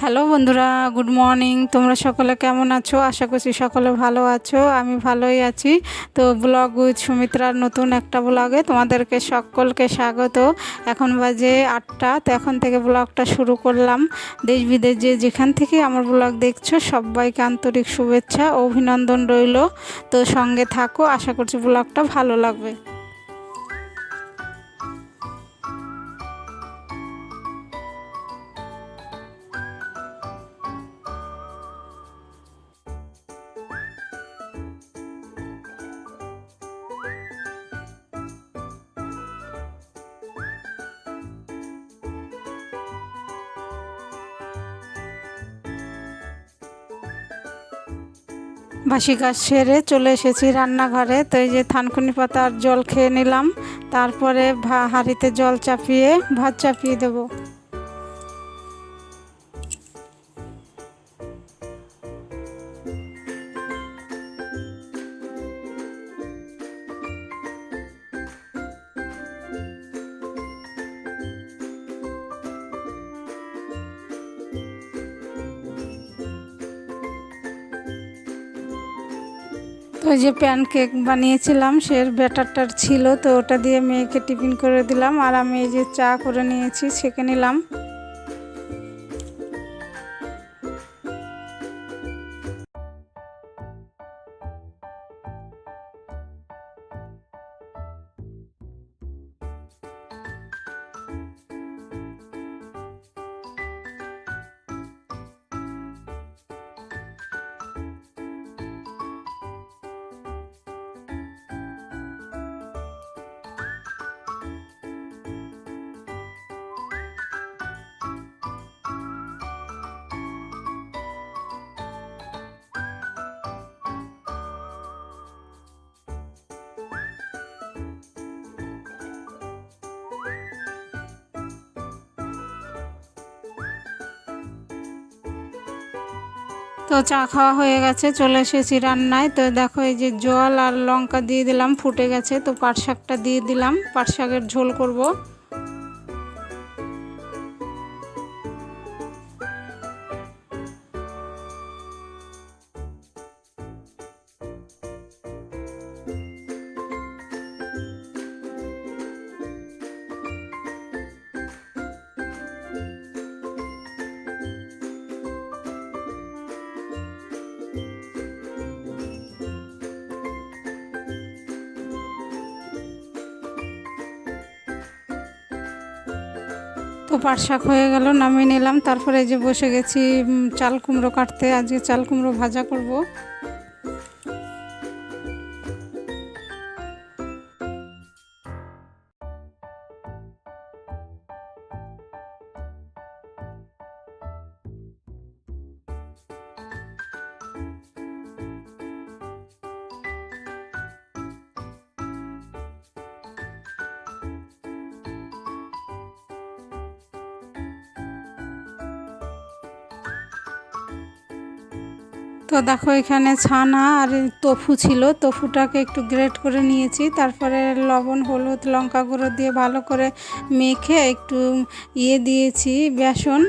Hello বন্ধুরা, good morning. তোমরা সকলে কেমন আছো? আশা করছি সকলে ভালো আছো। আমি ভালোই আছি। তো ব্লগ উইথ সুমিত্রার নতুন একটা ব্লগে তোমাদেরকে সকলকে স্বাগত। এখন বাজে 8টা। তো এখন থেকে ব্লগটা শুরু করলাম। দেশ বিদেশ যেখান থেকে আমার ব্লগ দেখছো সবাইকে আন্তরিক শুভেচ্ছা ও অভিনন্দন রইল। তো সঙ্গে থাকো, আশা করছি ব্লগটা ভালো লাগবে। বাসি কাজ সেরে চলে এসেছি রান্নাঘরে। তো এই যে থানকুনি পাতার জল খেয়ে নিলাম, তারপরে হাঁড়িতে জল চাপিয়ে ভাত চাপিয়ে দেবো। তো ওই যে প্যানকেক বানিয়েছিলাম, সে ব্যাটারটার ছিল, তো ওটা দিয়ে মেয়েকে টিফিন করে দিলাম। আর আমি এই যে চা করে নিয়েছি, ছেঁকে নিলাম। তো চা খাওয়া হয়ে গেছে, চলে এসেছি রান্নায়। তো দেখো এই যে জল আর লঙ্কা দিয়ে দিলাম, ফুটে গেছে। তো পাট শাকটা দিয়ে দিলাম, পাট শাকের ঝোল করব। তো পাট শাক হয়ে গেল, নামিয়ে নিলাম। তারপরে এই যে বসে গেছি চাল কুমড়ো কাটতে। আজকে চাল কুমড়ো ভাজা করব। তো দেখো এখানে ছানা আর টফু ছিল, টফুটাকে একটু গ্রেট করে নিয়েছি। তারপরে লবণ, হলুদ, লঙ্কা গুঁড়ো দিয়ে ভালো করে মেখে একটু দিয়েছি বেসন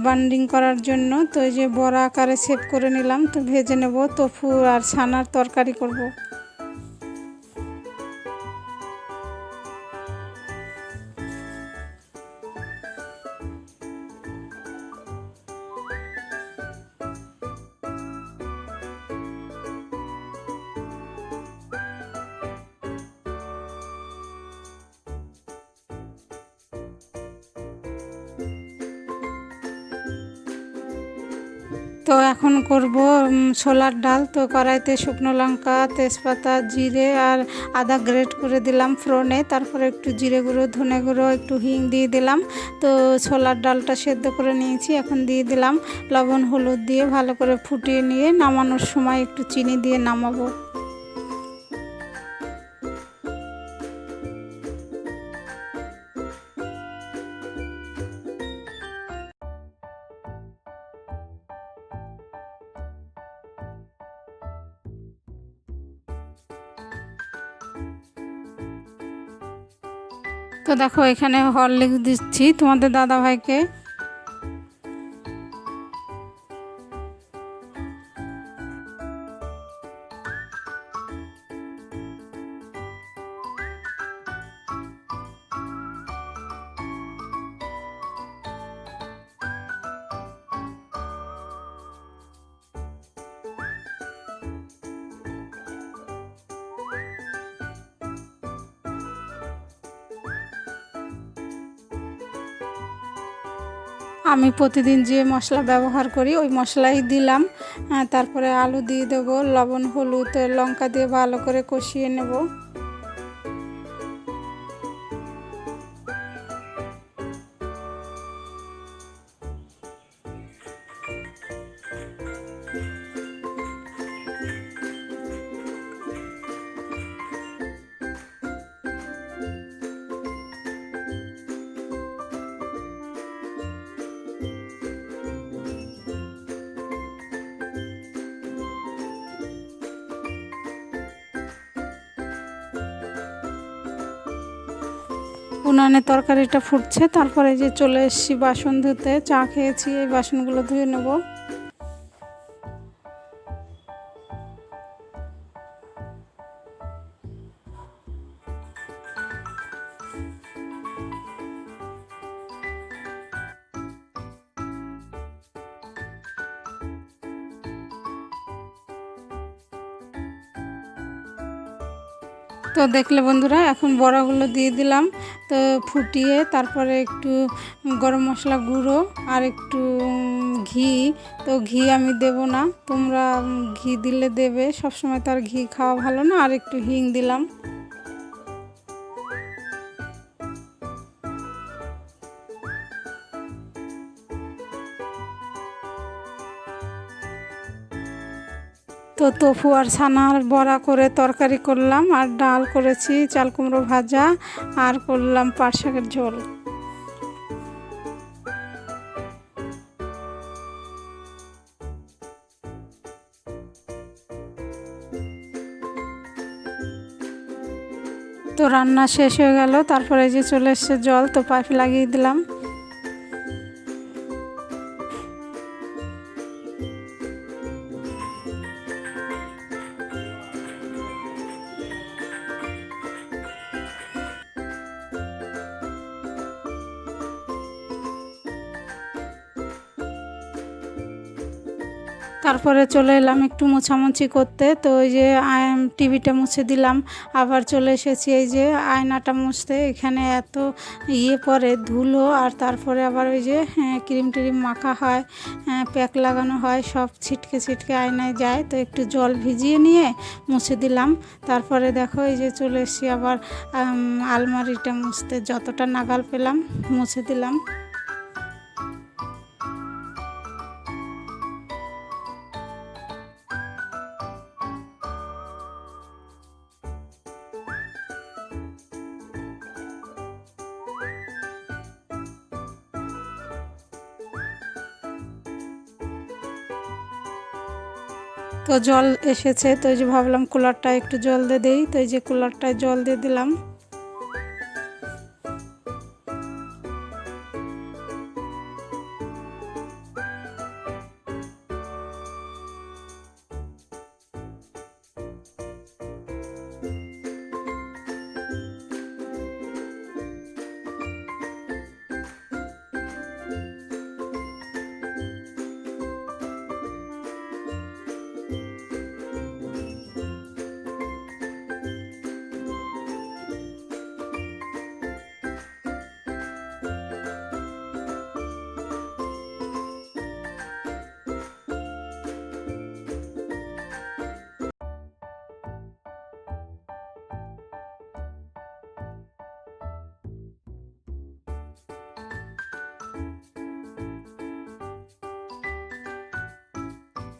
বান্ডিং করার জন্য। তো এই যে বড়া আকারে শেপ করে নিলাম। তো ভেজে নেব, টফু আর ছানার তরকারি করব। তো এখন করব ছোলার ডাল। তো কড়াইতে শুকনো লঙ্কা, তেজপাতা, জিরে আর আদা গ্রেট করে দিলাম ফোড়নে। তারপরে একটু জিরে গুঁড়ো, ধনে গুঁড়ো, একটু হিং দিয়ে দিলাম। তো ছোলার ডালটা সেদ্ধ করে নিয়েছি, এখন দিয়ে দিলাম লবণ, হলুদ দিয়ে ভালো করে ফুটিয়ে নিয়ে নামানোর সময় একটু চিনি দিয়ে নামাবো। তো দেখো এখানে হরলিক্স দিচ্ছি তোমাদের দাদা ভাইকে। আমি প্রতিদিন যে মশলা ব্যবহার করি ওই মশলাই দিলাম। তারপরে আলু দিয়ে দেবো, লবণ হলুদ লঙ্কা দিয়ে ভালো করে কষিয়ে নেব। উনানে তরকারিটা ফুটছে, তারপরে যে চলে এসেছি বাসন ধুতে। চা খেয়েছি, এই বাসনগুলো ধুয়ে নেব। তো দেখলে বন্ধুরা, এখন বড়াগুলো দিয়ে দিলাম। তো ফুটিয়ে তারপরে একটু গরম মশলা গুঁড়ো আর একটু ঘি। তো ঘি আমি দেব না, তোমরা ঘি দিলে দেবে, সবসময় তো আর ঘি খাওয়া ভালো না। আর একটু হিং দিলাম। তো tofu আর ছানার বড়া করে তরকারি করলাম, আর ডাল করেছি, চাল কুমড়ো ভাজা, আর করলাম পাট শাকের ঝোল। তো রান্না শেষ হয়ে গেল, তারপরে যে চলে এসেছে জল, তো পাইপে লাগিয়ে দিলাম। তারপরে চলে এলাম একটু মোছামুছি করতে। তো ওই যে টিভিটা মুছে দিলাম, আবার চলে এসেছি এই যে আয়নাটা মুছতে। এখানে এত পড়ে ধুলো, আর তারপরে আবার ওই যে ক্রিম টিরিম মাখা হয়, প্যাক লাগানো হয়, সব ছিটকে ছিটকে আয়নায় যায়। তো একটু জল ভিজিয়ে নিয়ে মুছে দিলাম। তারপরে দেখো এই যে চলে এসেছি আবার আলমারিটা মুছতে, যতটা নাগাল পেলাম মুছে দিলাম। তো জল এসেছে, তো এই যে ভাবলাম কুলারটা একটু জল দিয়ে দিই। তো এই যে কুলারটায় জল দিয়ে দিলাম।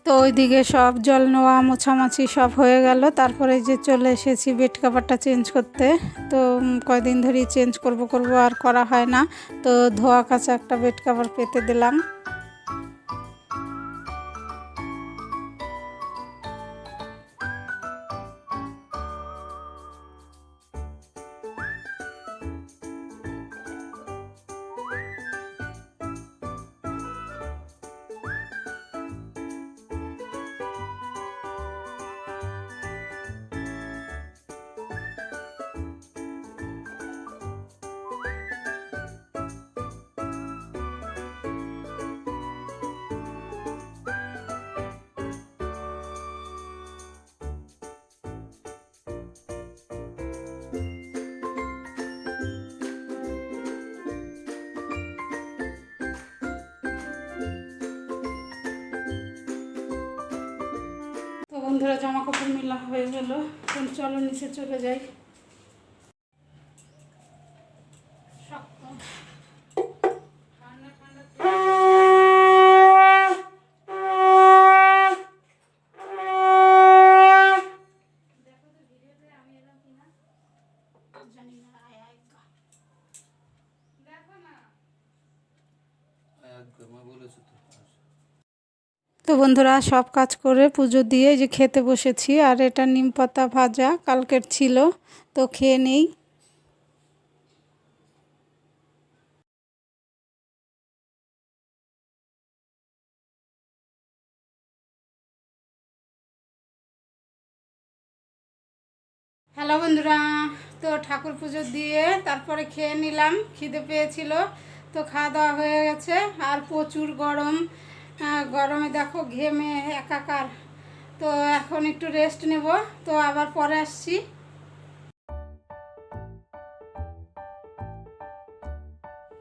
তো ওইদিকে সব জল নেওয়া মোছামাছি সব হয়ে গেল। তারপরে যে চলে এসেছি বেড কাভারটা চেঞ্জ করতে। তো কয়দিন ধরেই চেঞ্জ করব আর করা হয় না। তো ধোয়া কাচা একটা বেড কাভার পেতে দিলাম। কাপড় মেলা হয়ে গেল, এখন চলো নিচে চলে যাই। তো বন্ধুরা সব কাজ করে পুজো দিয়ে যে খেতে বসেছি, আর এটা নিম পাতা ভাজা কালকের ছিল, তো খেয়ে নেই। হ্যালো বন্ধুরা, তো ঠাকুর পুজো দিয়ে তারপরে খেয়ে নিলাম, খিদে পেয়েছিল, তো খাওয়া দাওয়া হয়ে গেছে। আর প্রচুর গরম, গরমে দেখো ঘেমে একাকার। তো এখন একটু রেস্ট নেব, তো আবার পরে আসছি।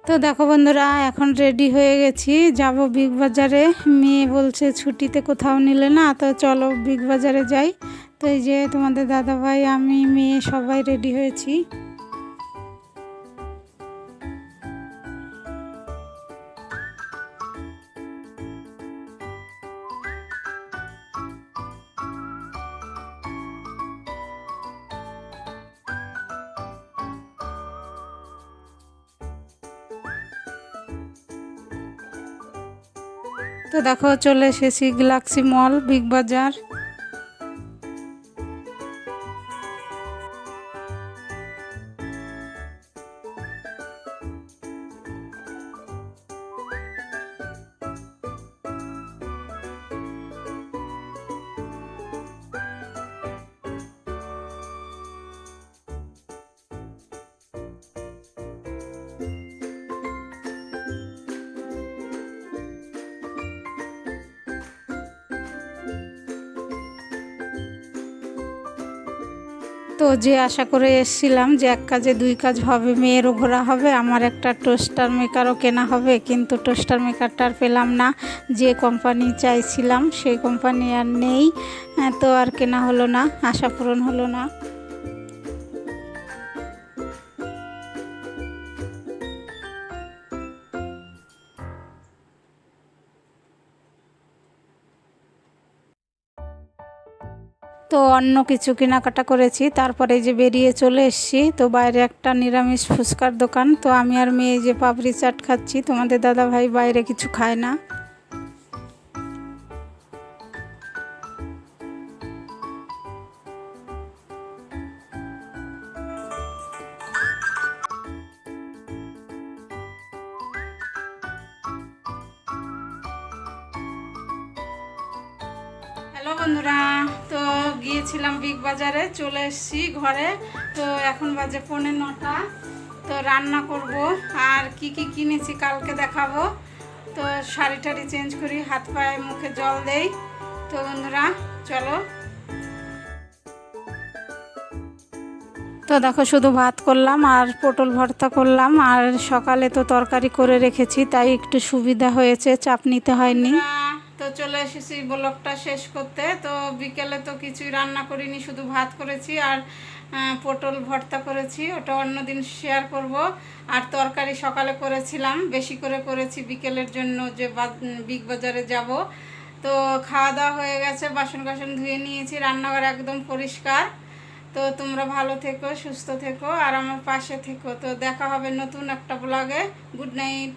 তো দেখো বন্ধুরা, এখন রেডি হয়ে গেছি, যাব বিগ বাজারে। মেয়ে বলছে ছুটিতে কোথাও নিলে না, তো চলো বিগ বাজারে যাই। তো এই যে তোমাদের দাদাভাই, আমি, মেয়ে সবাই রেডি হয়েছি। তো দেখো চলে এসেছি গ্যালাক্সি মল, বিগ বাজার। তো যে আশা করে এসেছিলাম যে এক কাজে দুই কাজ হবে, মেয়েরও ঘোরা হবে, আমার একটা টোস্টার মেকারও কেনা হবে, কিন্তু টোস্টার মেকারটা আর পেলাম না। যে কোম্পানি চাইছিলাম সেই কোম্পানি আর নেই, তো আর কেনা হলো না, আশা পূরণ হলো না। তো অন্য কিছু কেনাকাটা করেছি, তারপরে যে বেরিয়ে চলে এসেছি। তো বাইরে একটা নিরামিষ ফুচকার দোকান, তো আমি আর মেয়ে যে পাপড়ি চাট খাচ্ছি, তোমাদের দাদা ভাই বাইরে কিছু খায় না। হ্যালো বন্ধুরা, তো গিয়েছিলাম বিগ বাজারে, চলে এসেছি ঘরে। তো এখন বাজে 9:45। তো রান্না করব, আর কি কি কিনেছি কালকে দেখাবো। তো শাড়ি টাড়ি চেঞ্জ করি, হাত পায়ে মুখে জল দেই। তো বন্ধুরা চলো। তো দেখো শুধু ভাত করলাম আর পটল ভর্তা করলাম, আর সকালে তো তরকারি করে রেখেছি, তাই একটু সুবিধা হয়েছে, চাপ নিতে হয়নি। তো চলে এসেছি ব্লগটা শেষ করতে। তো বিকেলে তো কিছুই রান্না করিনি, শুধু ভাত করেছি আর পটল ভর্তা করেছি, ওটা অন্যদিন শেয়ার করব। আর তরকারি সকালে করেছিলাম, বেশি করে করেছি বিকেলের জন্য, যে বিগ বাজারে যাব। তো খাওয়া দাওয়া হয়ে গেছে, বাসন কাসন ধুয়ে নিয়েছি, রান্নাঘর একদম পরিষ্কার। তো তোমরা ভালো থেকো, সুস্থ থেকো, আর আমার পাশে থেকো। তো দেখা হবে নতুন একটা ব্লগে। Good night.